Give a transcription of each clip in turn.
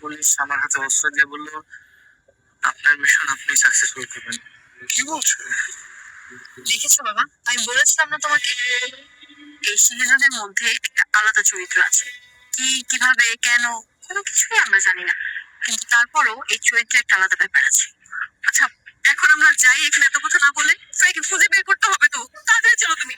Police আমার হাতে অস্ত্র দিয়ে বললো আপনার মিশন আপনি সাকসেসফুল করবেন। কি বলছো? দেখেছো বাবা, আমি বলেছিলাম না তোমাকে, এই শিলিজনের মধ্যে একটা আলাদা চরিত্র আছে। কি, কিভাবে, কেন, কোনো কিছুই আমরা জানি না, কিন্তু তারপরও এই চরিত্রে একটা আলাদা ব্যাপার আছে। আচ্ছা, এখন আমরা যাই, এখানে এত কথা না বলে ফ্রাইকে খুঁজে বের করতে হবে তো। তাড়াতাড়ি চলো তুমি।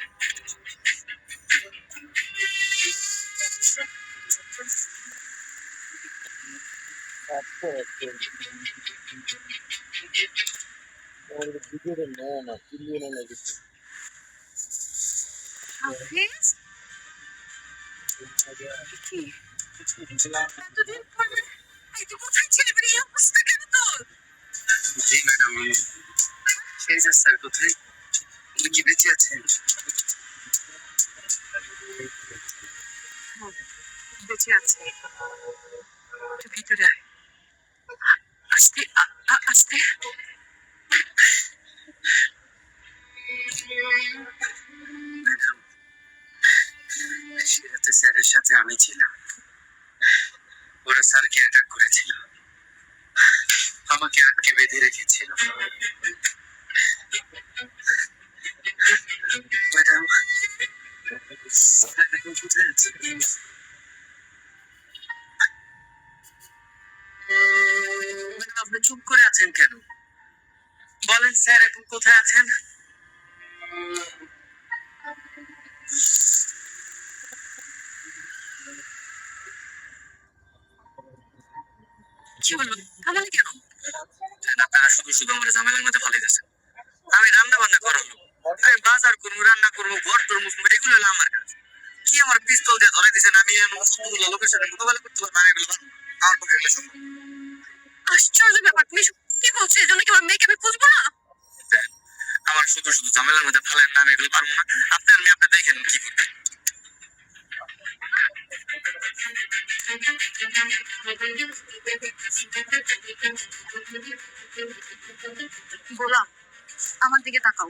হাফিজ, কি এতদিন পরে? এই তুই কোথায় ছিলি? মানে এই অবস্থা কেন তোর? জি ম্যাডাম, সেই যে স্যার কোথায়, উনি কি বেঁচে আছেন? বেঁচে আছে, একটু ভিতরে আয়। আস্তে আস্তে। ম্যাডাম, সে রাতে স্যারের সাথে আমি ছিলাম। ওরা স্যারকে অ্যাটাক করেছিল, আমাকে আটকে বেঁধে রেখেছিল। ম্যাডাম, স্যার এখন কোথায় আছে? ম্যাডাম, আপনি চুপ করে আছেন কেন? বলেন স্যার এখন কোথায় আছেন? কি হলো? থামালি কেন? আপনারা শুধু শুধু আমার ঝামেলার মধ্যে ফেলে দিয়েছেন। আমি রান্না বান্না করালো, আমি বাজার করবো, রান্না করবো, ঘর ধরবো, এগুলো হলো আমার কাজ। কি আমার পিস্তল দিয়ে ধরে দিয়েছেন, আমি কতগুলো লোকের সাথে মোকাবেলা করতে পারবো? আমি এগুলো পারবো না। আমার পক্ষে এগুলো সম্ভব না। আশ্চর্য ব্যাপার, তুমি এসব কি বলছো? এই জন্য কি আমার মেয়েকে আমি খুঁজবো না? আমার শুধু শুধু ঝামেলার মধ্যে ফেলেন না, আমি এগুলো পারবো না। আপনার মেয়ে আপনি দেখেন কি করবেন। গোলাম, আমার দিকে তাকাও।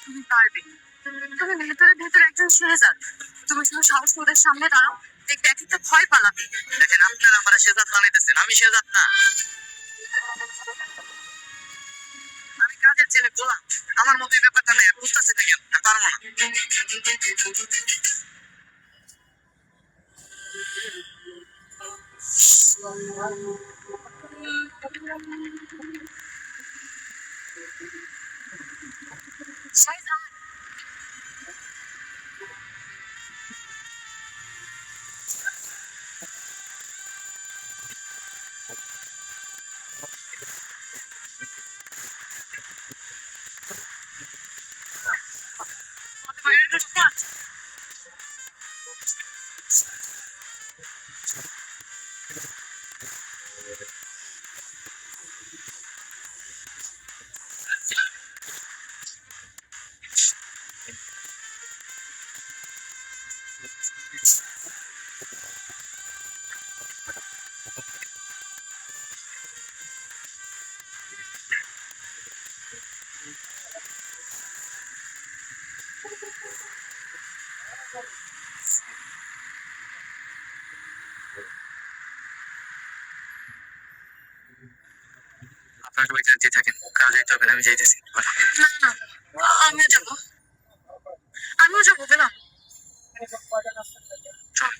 তুমি পারবে। তুমি ভেতরে ভেতরে একজন শেহজাদ। তুমি শুধু সাহস করে ওদের সামনে দাঁড়াও, দেখবে এক একটা ভয় পালাবে। দেখেন, আপনারা আমার শেজাত বানাইতেছেন, আমি শেজাত না। আমি কাজের ছেলে গোলাম, আমার মতো এই ব্যাপারটা নেই। বুঝতেছে না কেন? আমি পারবো না। শেহজাদ, তোমাকে বাইরে একটা কাজ। আপনারা সবাই যেতে থাকেন, কাজ যেতে হবে না, আমি যাইতেছি। না না, আমিও যাবো, আমিও যাবো গেলাম। চল।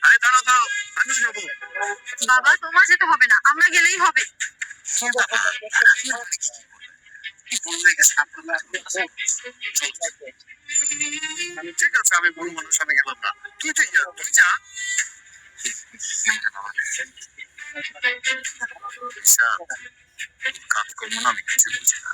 আরে দাঁড়াও দাঁড়াও, আমি যাবো। বাবা, তোমার যেতে হবে না, আমরা গেলেই হবে। ভুল হয়ে গেছে আপনার। ঠিক আছে, আমি ভুল মানুষ, আমি গেলাম না। তুই ঠিক যা, তুই যা। কাজ করবো না, আমি কিছু বুঝি না।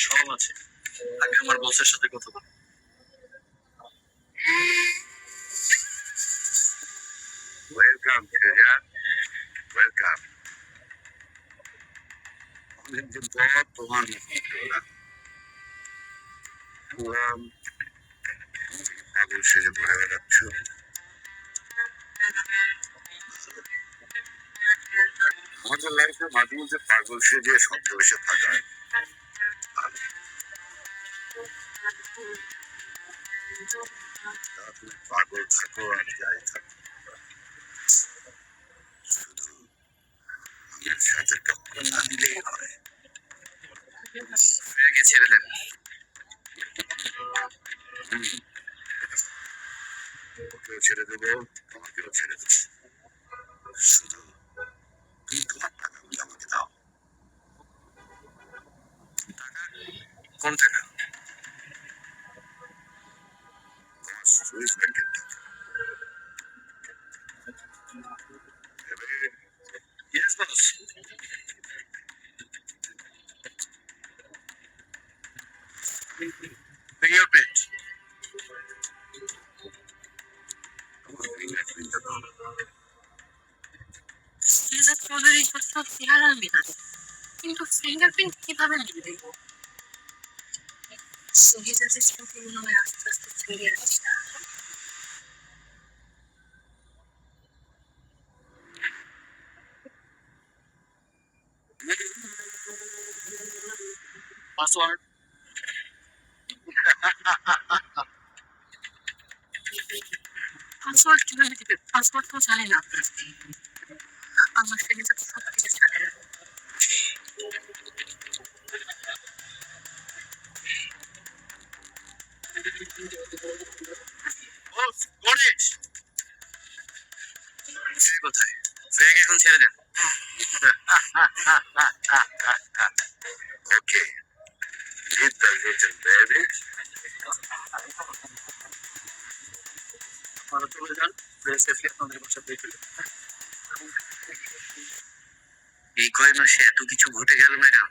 সব আছে, আগে আমার বসের সাথে কথা বল। Welcome Shehzad, welcome. অনেকদিন পর তোমার মুখ দেখলাম। শুনলাম পাগল সেজে ঘুরে বেড়াচ্ছ। আমাদের লাইফে মাঝে মধ্যে পাগল সেজে ছদ্মবেশে থাকা ভালো। তা তুমি পাগল থাকো আর যাই থাকো, শুধু আমার সাথে টক্কর না দিলেই হয়। শ্রেয়াকে ছেড়ে দেন। ওকেও ছেড়ে দেবো, তোমাকেও ছেড়ে দেবো, শুধু তুমি তোমার টাকাগুলো আমাকে দাও। কোন টাকা? তোমার সুইস ব্যাংকের টাকা। ভেবে ইয়েস বস। ফিঙ্গারপ্রিন্ট। আমার ফিঙ্গারপ্রিন্টটা দাও। শেহজাদ চৌধুরীর সাথে তো চেহারা মিলা, কিন্তু ফিঙ্গারপ্রিন্ট কিভাবে মিলবে? শেহজাদের স্মৃতিগুলো আমার আস্তে আস্তে ফিরে আসছে। পাসওয়ার্ড। পাসওয়ার্ড কিভাবে দিবে? পাসওয়ার্ড তো জানি না। আমার শেহজাদ সব কিছু জানে না। বস, গণেশ। শ্রেয়া কোথায়? শ্রেয়াকে এখন ছেড়ে দেন। ওকে, leave the little baby. আপনারা চলে যান, শ্রেয়া সেফলি আপনাদের বাসা পেয়ে ফেলে। এই কয় মাসে এত কিছু ঘটে গেল ম্যাডাম।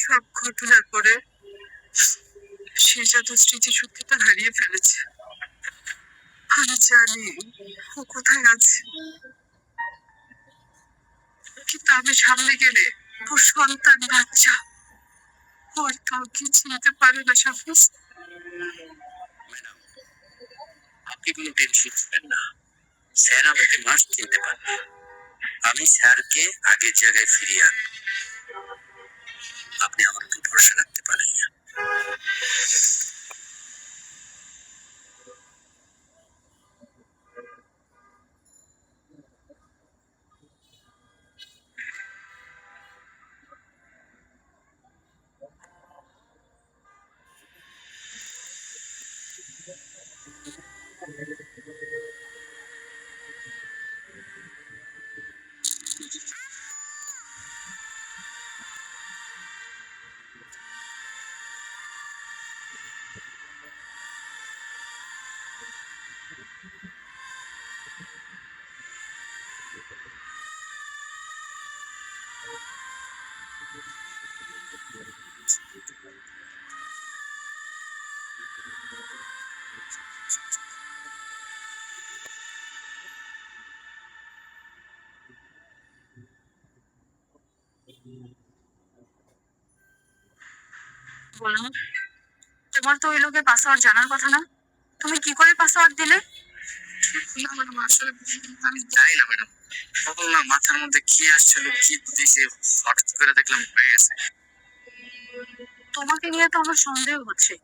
সব ঘটনার পরে শেহজাদের স্মৃতিশক্তিটা হারিয়ে ফেলেছে। আমি জানি ও কোথায় আছে, কিন্তু আমি সামনে গেলে ওর সন্তান বাচ্চা ওর কাউকে চিনতে পারে না। সাফিস, ম্যাডাম, আপনি কোনো টেনশন করবেন না। স্যার আমাকে মাস্ট চিনতে পারবে। আমি স্যারকে আগের জায়গায় ফিরিয়ে আনবো। আপনি আমার উপর ভরসা রাখতে পারেন। বললাম তোমার তো ওই লোকের পাসওয়ার্ড জানার কথা না, তুমি কি করে পাসওয়ার্ড দিলে? না ম্যাডাম, আসলে আমি জানি না ম্যাডাম। তখন না মাথার মধ্যে কি আসছিল, কি দিছে, হঠাৎ করে দেখলাম হয়ে গেছে। তোমাকে নিয়ে তো আমার সন্দেহ হচ্ছে।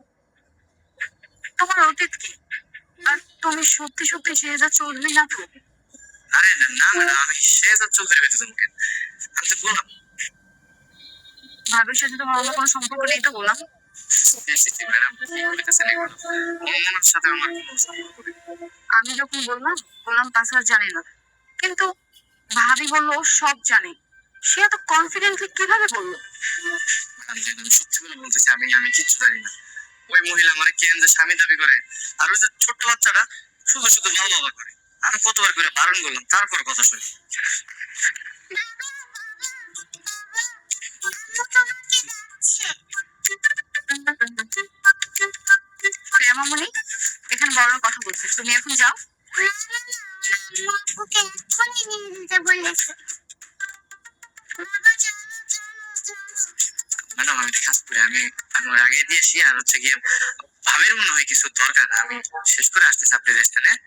তোমার অতীত কি? আর তুমি সত্যি সত্যি শেহজাদ চৌধুরী না তো? আরে না ম্যাডাম, আমি শেহজাদ চৌধুরী হইতে তোমাকে, আমি তো বললাম ভাবির সাথে তোমার অন্য কোনো সম্পর্ক নেই তো বললাম। ম্যাডাম বলতেছেন এগুলো। ওনার সাথে আমার কোনো সম্পর্ক নেই। আমি যখন বললাম পাসওয়ার্ড জানি না, কিন্তু ভাবি বললো ও সব জানে। সে এত কনফিডেন্টলি কিভাবে বললো? আমি সত্যি করে বলতেছি, আমি আমি কিচ্ছু জানি না। ওই মহিলা আমার কেন যে স্বামী দাবি করে, আর ওই যে ছোট্ট বাচ্চাটা শুধু শুধু মা বাবা করে। আমি কতবার করে বারণ করলাম, তারপর কথা শুনি। প্রিয়ামামণি, এখানে বড় কথা বলছি, তুমি এখন যাও। আপুকে এক্ষুনি নিয়ে যেতে বলেছে। বাবা চলো চলো চলো। ম্যাডাম আমি কাজ করি, আমি আমার আগে দিয়েছি, আর হচ্ছে গিয়ে ভাবের মনে হয় কিছু দরকার, আমি শেষ করে আসতেছি, আপনি রেস্ট নেন।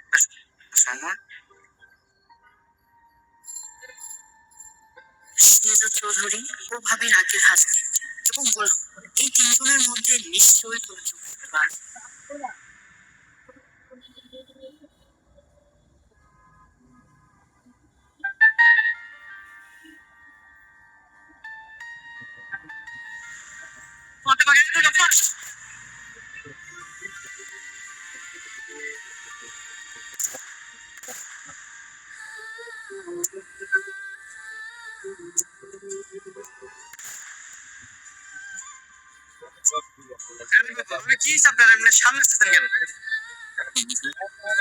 সময় শিজু চৌধুরী ও ভাবির আগের হাসি এবং বলল, এই তিনজনের মধ্যে নিশ্চয়ই কোনো চরিত্র আছে। কি আপনার এমনি সামনে আসতেছেন কেন?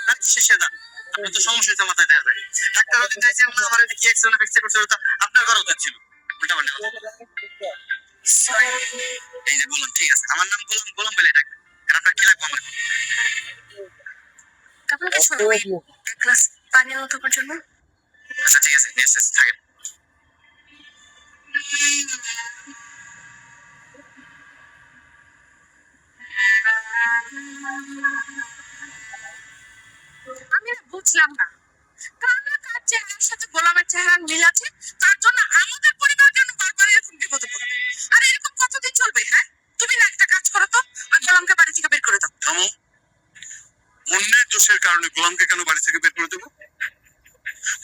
আর কিসের সেটা? আপনার তো সমস্যা হচ্ছে মাথায় দেখা যায়। ডাক্তার ওদিন চাইছেন না আমার কি এক্সরে ফিক্সে করছে, ওটা আপনার করা উচিত ছিল। উল্টা পাল্টা কথা। এই যে বলুন, ঠিক আছে, আমার নাম গোলাম, গোলাম বলে ডাকবেন। আর আপনার কি লাগবে আমার? কেমন কিছু নয়, এক গ্লাস পানি আনো তোমার জন্য। আচ্ছা ঠিক আছে, নিয়ে এসেছি, থাকেন। আমি না বুঝলাম না, কার কার চেহারার সাথে গোলামের চেহারার মিল আছে, তার জন্য আমাদের পরিবার কেন বারবার এরকম বিপদে পড়বে? আর এরকম কতদিন চলবে? হ্যাঁ, তুমি না একটা কাজ করো তো, ওই গোলামকে বাড়ি থেকে বের করে দাও। থামো। অন্যের দোষের কারণে গোলামকে কেন বাড়ি থেকে বের করে দেবো?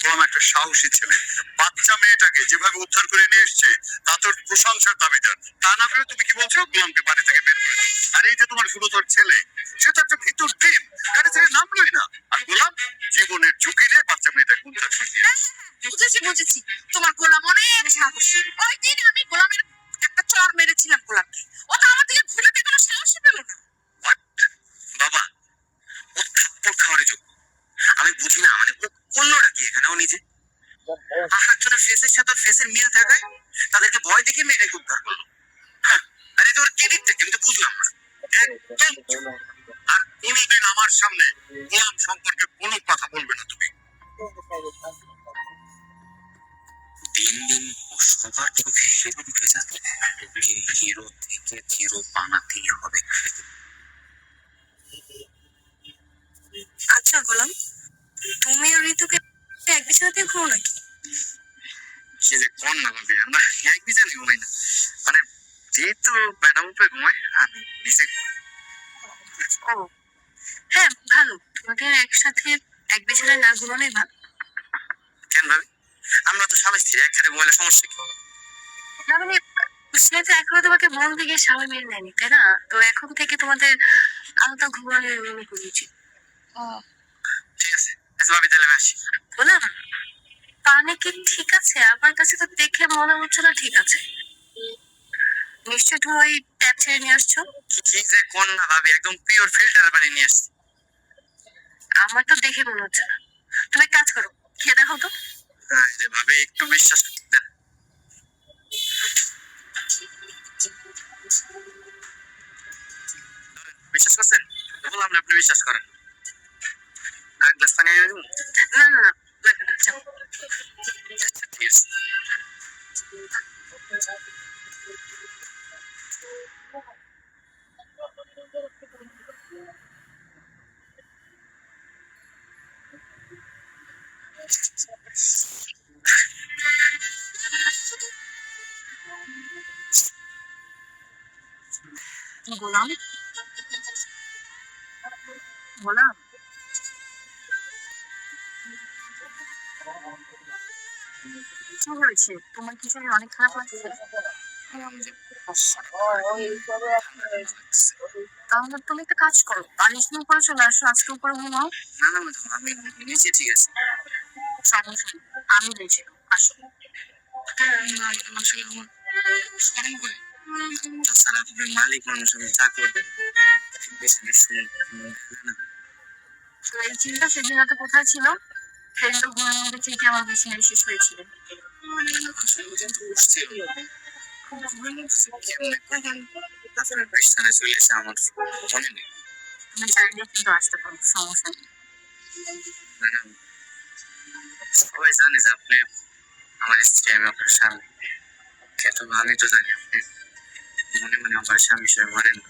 গোলাম একটা সাহসী ছেলে, বাচ্চা মেয়েটাকে যেভাবে উদ্ধার করে নিয়ে এসছে তা তোর প্রশংসার দাবিদার। তা না করে তুমি কি বলছো গোলামকে বাড়ি থেকে বের করে দাও? আর এই যে তোমার গুরুতর ছেলে, সে তো একটা ভিতর টিম, গাড়ি থেকে নামলোই না। আর গোলাম জীবনের ঝুঁকি নিয়ে বাচ্চা মেয়েটাকে উদ্ধার করে দিয়ে আসছে। বুঝেছি বুঝেছি, তোমার গোলাম অনেক সাহসী। ওই দিন আমি গোলামের একটা চর মেরেছিলাম গোলামকে, ও তো আমার দিকে ঘুরে কোনো সাহসই পেল না। What? বাবা, ও থাপ্পড় খাওয়ার যোগ্য। আমি বুঝি না, মানে ও করলোটা কি এখানে? ও নিজে একজনের ফেসের সাথে ফেসের মিল থাকায় তাদেরকে ভয় দেখে মেয়েটাকে উদ্ধার করলো। হ্যাঁ, আর এটা ওর ক্রেডিট থেকে, আমি তো বুঝলাম না। একদম চুপ। আর কোনোদিন আমার সামনে গোলাম সম্পর্কে কোনো কথা বলবে না তুমি। দিন দিন ও সবার চোখে হিরো উঠে যাচ্ছে, এই হিরো থেকে হিরো বানাতেই হবে। আচ্ছা গোলাম, তুমি আর ঋতুকে এক বিছানাতে ঘুমো নাকি? সে যে কোন না ভাবে, আমরা এক বিছানে ঘুমাই না, মানে যেহেতু ম্যাডাম উপরে ঘুমায়, আমি নিচে ঘুমাই। ও হ্যাঁ, ভালো, তোমাদের একসাথে এক বিছানায় না ঘুমানোই ভালো। কেন ভাবে? আমরা তো স্বামী স্ত্রী, একসাথে ঘুমালে সমস্যা কি? না মানে, সে তো এখনো তোমাকে মন থেকে স্বামী মেনে নেয়নি, তাই না? তো এখন থেকে তোমাদের আলাদা ঘুমানোর নিয়ম করে উচিত। ঠিক আছে, আচ্ছা ভাবি তাহলে আমি আসি। গোলাম, পানি কি ঠিক আছে? আমার কাছে তো দেখে মনে হচ্ছে না ঠিক আছে। নিশ্চয় তুমি ওই ট্যাপ ছেড়ে নিয়ে আসছো। কি যে কোন না ভাবি, একদম পিওর ফিল্টার পানি নিয়ে আসছি। আমার তো দেখে মনে হচ্ছে না। তুমি এক কাজ করো, খেয়ে দেখো তো। এই যে ভাবি একটু বিশ্বাস দেন। বিশ্বাস করছেন? বললাম না, আপনি বিশ্বাস করেন। আর গ্লাস পানি এনে দিবো? না না না, লাগবে না, যাও। আচ্ছা ঠিক আছে। গোলাম, গোলাম, কি হয়েছে? তোমার কি শরীর অনেক খারাপ লাগছে? তাহলে তুমি একটা কাজ করো, পানিশমেন্ট করে চলে আসো, আজকে উপরে ঘুমাও। না না ম্যাডাম, আমি নিচে ঠিক আছে। সমস্যা নেই, আমি রয়েছি, আসো। আসলে আমার শরম করে। তাছাড়া আপনি মালিক মানুষ, আমি চা করবো পেছনে শুনে না। তো এই চিন্তা সেদিন রাতে কোথায় ছিল? সেদিন তো ঘুমের মধ্যে থেকে আমার বিছানায় শেষ হয়েছিল। আসলে ওদিন তো উঠছিল, ঘুমের মধ্যে কেমনে কখন আপনার বিছানায় চলে এসে আমার মনে নেই। আমি চাইলে কিন্তু আসতে পারবো, সমস্যা নেই। ম্যাডাম, সবাই জানে যে আপনি আমার স্ত্রী, আমি আপনার স্বামী, কিন্তু আমি তো জানি আপনি মনে মনে আমার স্বামী হিসেবে মানেন না।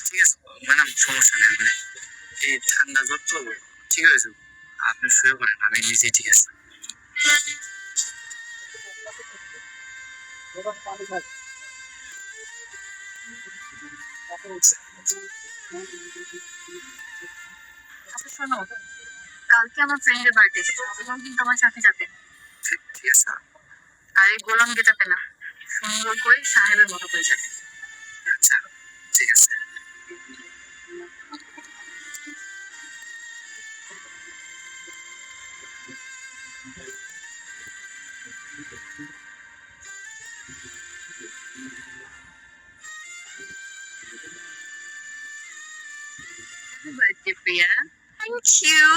ঠিক আছে ম্যাডাম, সমস্যা নেই। মানে এই ঠান্ডা জ্বর তো ঠিক হয়ে যাবে, আপনি শুয়ে পড়েন, আমি নিজেই ঠিক আছে। আচ্ছা শোনো, কালকে আমার ফ্রেন্ডের বার্থডে, তুমি কিন্তু আমার সাথে যাবে। ঠিক আছে। আর এই গোলাম গেটাপে না, সুন্দর করে সাহেবের মতো করে যাবে। আচ্ছা ঠিক আছে। Happy birthday Priya. Thank you.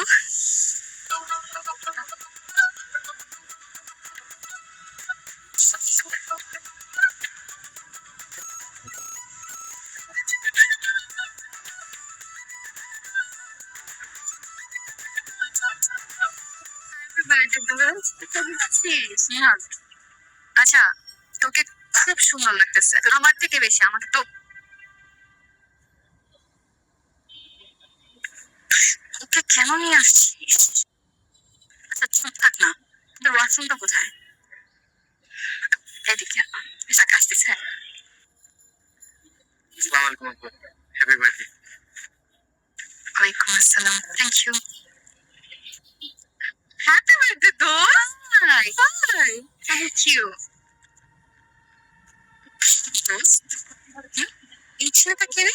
Happy birthday দোস্ত, কেমন আছিস? আচ্ছা, তোকে খুব সুন্দর লাগতেছে, আমার থেকে বেশি। আমাকে তো ওকে কেন নিয়ে আসছিস? আচ্ছা চুপ থাক না, তোর ওয়াশরুমটা কোথায়? এদিকে এসে আসতেছে। আসসালামু আলাইকুম আপু, হ্যাপি বার্থডে। ওয়ালাইকুম আসসালাম, থ্যাংক ইউ। হ্যাপি বার্থডে দোস্ত। হাই হাই, থ্যাংক ইউ দোস্ত। এই ছেলেটা কে রে?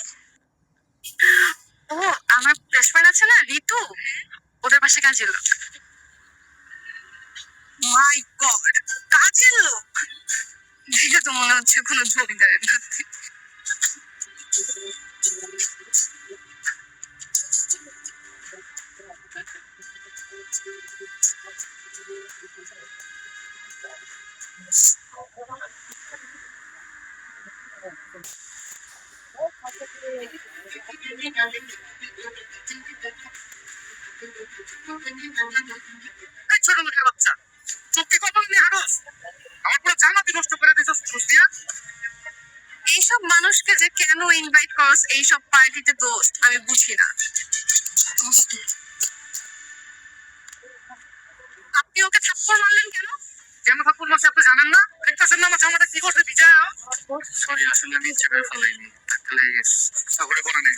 ও, আমার বেস্ট ফ্রেন্ড আছে না ঋতু, ওদের পাশে কাজের লোক। মাই গড, কাজের লোক? দেখে তো মনে হচ্ছে কোনো জমিদারের নাতি। এই ছোট লোকের বাচ্চা, চোখকে কপাল নিয়ে হাঁটস, আমার পুরো জামাতি নষ্ট করে দিয়েছিস ঘুষ দিয়া। এইসব মানুষকে যে কেন ইনভাইট করস এইসব পার্টিতে দোস্ত, আমি বুঝি না। আপনি ওকে থাপ্পড় মারলেন কেন? কেন থাপ্পড় মারছে আপনি জানেন না? দেখতেছেন না আমার জামাটা কি করছে ভিজা। সরি, আসলে আমি ইচ্ছে করে ফেলাইনি, ধাক্কা লেগে গেছে। সাগরে পড়ে নেই।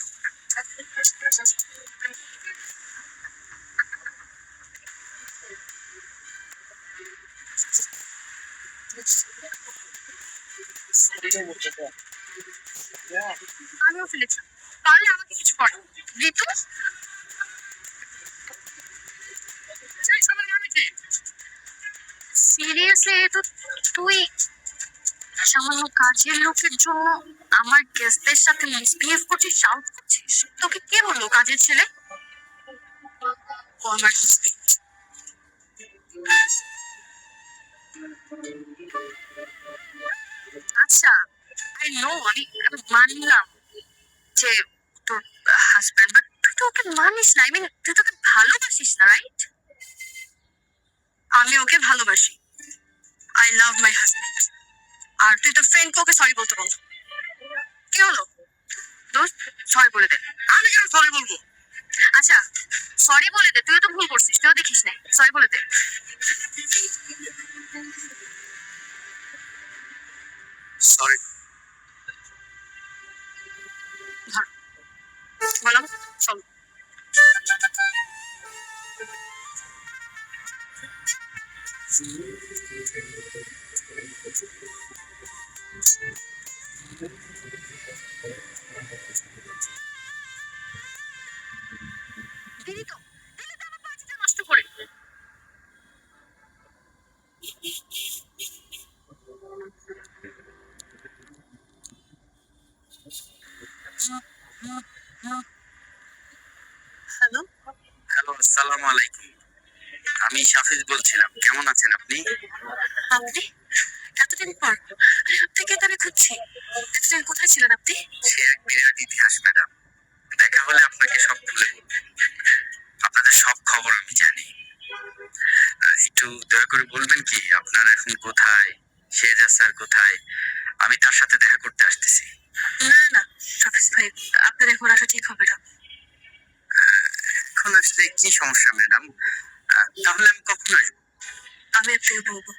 আমিও ফেলেছি, তাহলে আমাকে কিছু করো। ঋতু, সেই সময় মানে কি? সিরিয়াসলি ঋতু, তুই সামান্য কাজের লোকের জন্য আমার গেস্টদের সাথে মিসবিহেভ করছিস, শাউট করছিস? তোকে কে বললো কাজের ছেলে? ও আমার হাজবেন্ড। আচ্ছা, আই নো, আমি মানলাম যে তোর হাজবেন্ড, বাট তুই তো ওকে মানিস না। আই মিন, তুই তোকে ভালোবাসিস না, রাইট? আমি ওকে ভালোবাসি, আই লাভ মাই হাজবেন্ড। আর তুই তোর ফ্রেন্ডকে ওকে সরি বলতে বল। কি হলো দোস্ত, সরি বলে দে। আমি কেন সরি বলবো? আচ্ছা সরি বলে দে, তুইও তো ভুল করছিস, তুইও দেখিস না, সরি বলে দে। সরি। ধর, বললাম চলো। দিদি তো আমার পার্টিটা নষ্ট করে। হ্যালো, হ্যালো, আসসালামু আলাইকুম। আমি শাফিজ বলছিলাম, কেমন আছেন আপনি? আপনি? অনেকদিন পর। আরে আপনাকে তো আমি খুঁজছি। এতদিন কোথায় ছিলেন আপনি? সে এক বিরাট ইতিহাস ম্যাডাম, দেখা হলে আপনাকে সব খুলে বলবো। আপনাদের সব খবর আমি জানি। একটু দয়া করে বলবেন কি আপনারা এখন কোথায়, শেহজাদ স্যার কোথায়? আমি তার সাথে দেখা করতে আসতেছি। না না হাফিজ ভাই, আপনার এখন আসা ঠিক হবে না। এখন আসলে কি সমস্যা ম্যাডাম? তাহলে আমি কখন আসবো? আমি আপনাকে বলবো।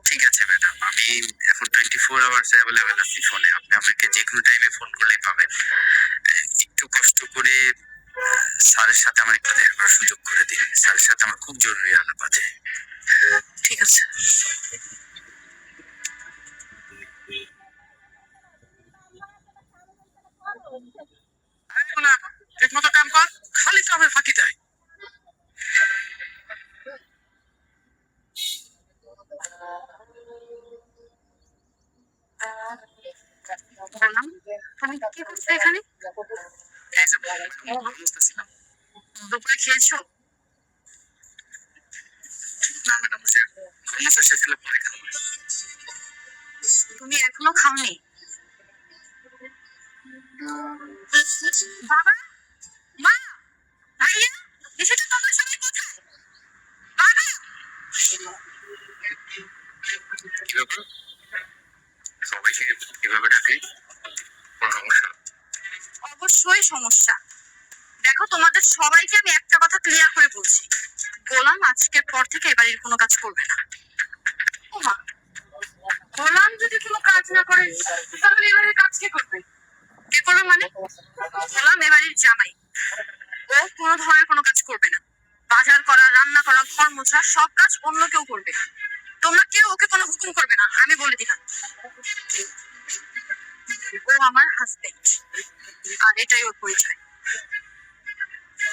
ঠিক আছে ম্যাডাম, আমি এখন 24 আওয়ার্স অ্যাভেলেবেল আছি ফোনে। আপনি আমাকে যে কোনো টাইমে ফোন করলেই পাবেন। একটু কষ্ট করে স্যারের সাথে আমার একটু দেখা করার সুযোগ করে দিন। স্যারের সাথে আমার খুব জরুরি আলাপ আছে। ঠিক আছে। ঠিক মতো কাম কর, খালি কামে ফাঁকি দেয়। বললাম তুমি কি করছো এখানে? এই যে বুঝতেছিলাম। দুপুরে খেয়েছো? না ম্যাডাম, সে ঘুমোতে এসেছিলে পরে খাবো। তুমি এখনো খাওনি? বাবা, মা, ভাইয়া, এসেছো তোমরা সবাই কোথায়? বাবা! কি ব্যাপার? সবাইকে কিভাবে ডাকি? কোনো সমস্যা? অবশ্যই সমস্যা। দেখো তোমাদের সবাইকে আমি একটা কথা ক্লিয়ার করে বলছি, গোলাম আজকের পর থেকে এ বাড়ির কোনো কাজ করবে না। ও মা, গোলাম যদি কোনো কাজ না করে তাহলে এবারের কাজ কে করবে? কে করবে মানে? গোলাম এ বাড়ির জামাই, ও কোনো ধরনের কোনো কাজ করবে না। বাজার করা, রান্না করা, ঘর মোছা সব কাজ অন্য কেউ করবে। তোমরা কেউ ওকে কোনো হুকুম করবে না, আমি বলে দিলাম। ও আমার হাজবেন্ড, আর এটাই ওর পরিচয়।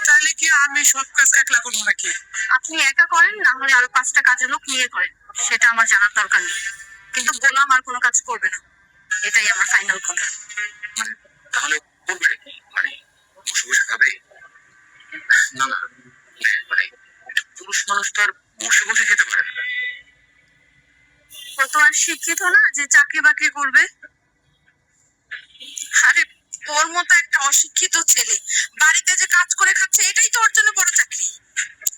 তাহলে কি আমি সব কাজ একলা করবো নাকি? আপনি একা করেন, না হলে আরো 5টা কাজের লোক নিয়ে করেন, সেটা আমার জানার দরকার নেই। কিন্তু গোলাম আর কোনো কাজ করবে না, এটাই আমার ফাইনাল কথা। তাহলে করবে মানে বসে বসে খাবে? না না, মানে পুরুষ মানুষ তো আর বসে বসে খেতে পারে না। ও তো আর শিক্ষিত না যে চাকরি বাকরি করবে। আরে তোর মতো একটা অশিক্ষিত ছেলে বাড়িতে যে কাজ করে খাচ্ছে, এটাই তো ওর জন্য বড় চাকরি।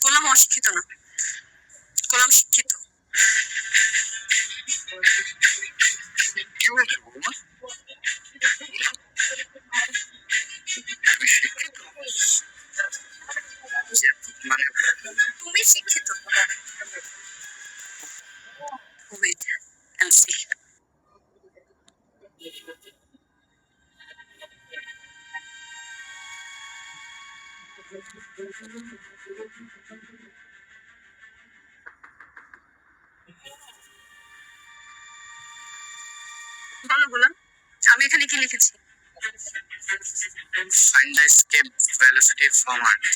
গোলাম অশিক্ষিত না, গোলাম শিক্ষিত। কি বলছো বৌমা? তুমি শিক্ষিত? মানে তুমি শিক্ষিত? Wait and see. বলো গোলাম, আমি এখানে কি লিখেছি? find the escape velocity from Earth.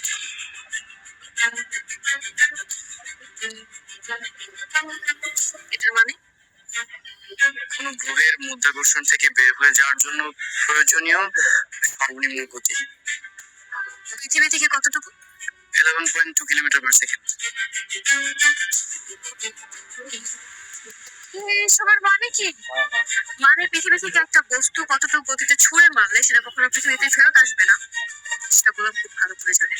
এটার মানে? কোনো গ্রহের মধ্যাকর্ষণ থেকে বের হয়ে যাওয়ার জন্য প্রয়োজনীয় সর্বনিম্ন গতি পৃথিবী থেকে কতটুকু? 11.2 কিলোমিটার পার সেকেন্ড। এসবের মানে কি? মানে পৃথিবী থেকে একটা বস্তু কতটুকু গতিতে ছুঁড়ে মারলে সেটা কখনো পৃথিবীতে ফেরত আসবে না, সেটা গোলাম খুব ভালো করে জানে।